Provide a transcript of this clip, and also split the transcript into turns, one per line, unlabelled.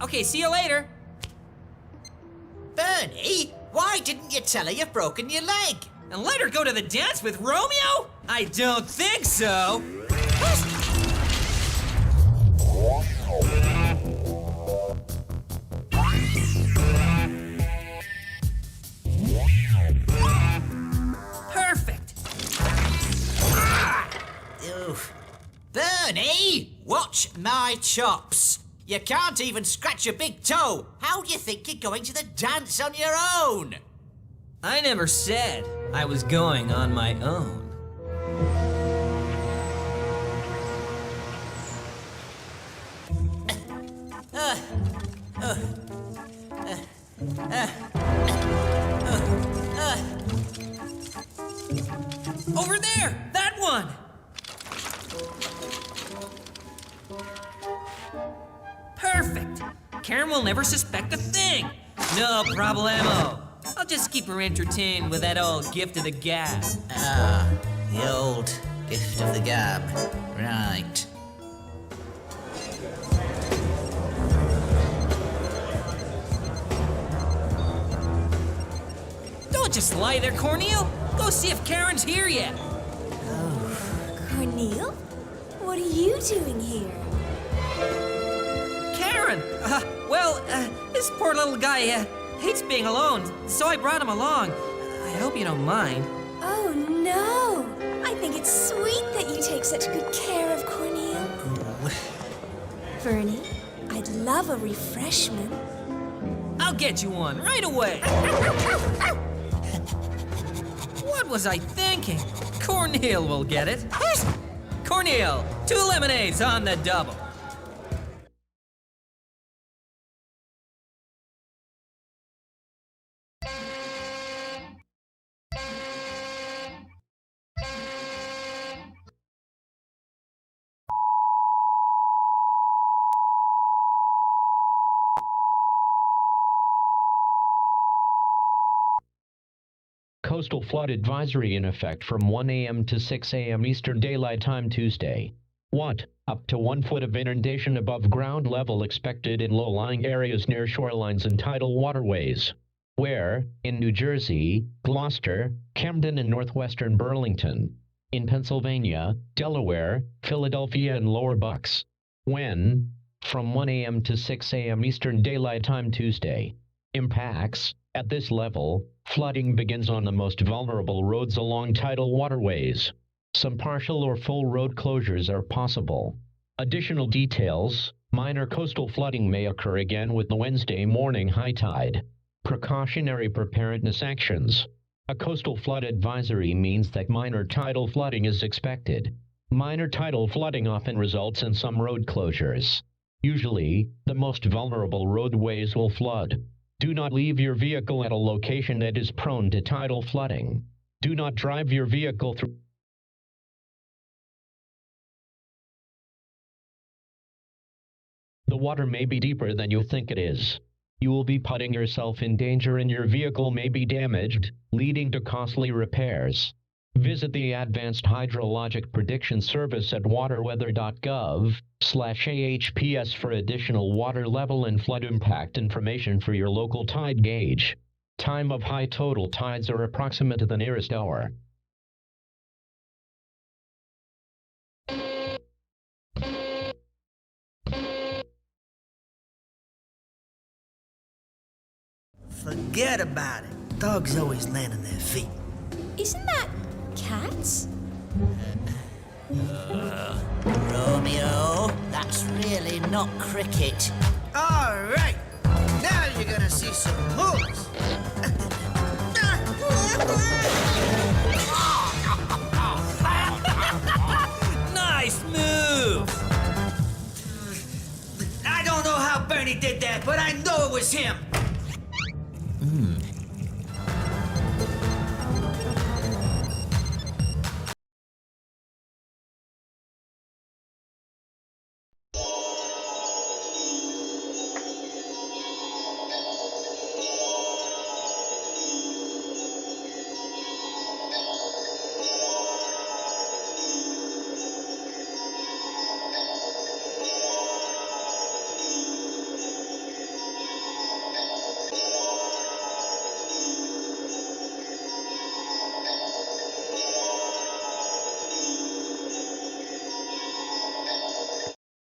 Okay, see you later.
Bernie, why didn't you tell her you've broken your leg?
And let her go to the dance with Romeo? I don't think so. Perfect.
Oof. Bernie, watch my chops. You can't even scratch your big toe. How do you think you're going to the dance on your own?
I never said I was going on my own. Over there! That one! Perfect! Karen will never suspect a thing! No problemo! I'll just keep her entertained with that old gift of the gab.
Ah, the old gift of the gab. Right.
Don't just lie there, Corneil! Go see if Karen's here yet!
Corneil? What are you doing here?
Karen! This poor little guy hates being alone, so I brought him along. I hope you don't mind.
Oh, no. I think it's sweet that you take such good care of Corneil. Bernie, I'd love a refreshment.
I'll get you one right away. What was I thinking? Corneil will get it. Corneil, 2 lemonades on the double.
Coastal flood advisory in effect from 1 a.m. to 6 a.m. Eastern Daylight Time Tuesday. What? Up to 1 foot of inundation above ground level expected in low-lying areas near shorelines and tidal waterways. Where? In New Jersey, Gloucester, Camden and northwestern Burlington. In Pennsylvania, Delaware, Philadelphia and Lower Bucks. When? From 1 a.m. to 6 a.m. Eastern Daylight Time Tuesday. Impacts. At this level, flooding begins on the most vulnerable roads along tidal waterways. Some partial or full road closures are possible. Additional details: minor coastal flooding may occur again with the Wednesday morning high tide. Precautionary preparedness actions. A coastal flood advisory means that minor tidal flooding is expected. Minor tidal flooding often results in some road closures. Usually, the most vulnerable roadways will flood. Do not leave your vehicle at a location that is prone to tidal flooding. Do not drive your vehicle through. The water may be deeper than you think it is. You will be putting yourself in danger and your vehicle may be damaged, leading to costly repairs. Visit the Advanced Hydrologic Prediction Service at waterweather.gov/AHPS for additional water level and flood impact information for your local tide gauge. Time of high total tides are approximate to the nearest hour.
Forget about it. Dogs always land on their feet.
Isn't that cats?
Romeo, that's really not cricket.
All right. Now you're gonna see some moves.
Nice move!
I don't know how Bernie did that, but I know it was him.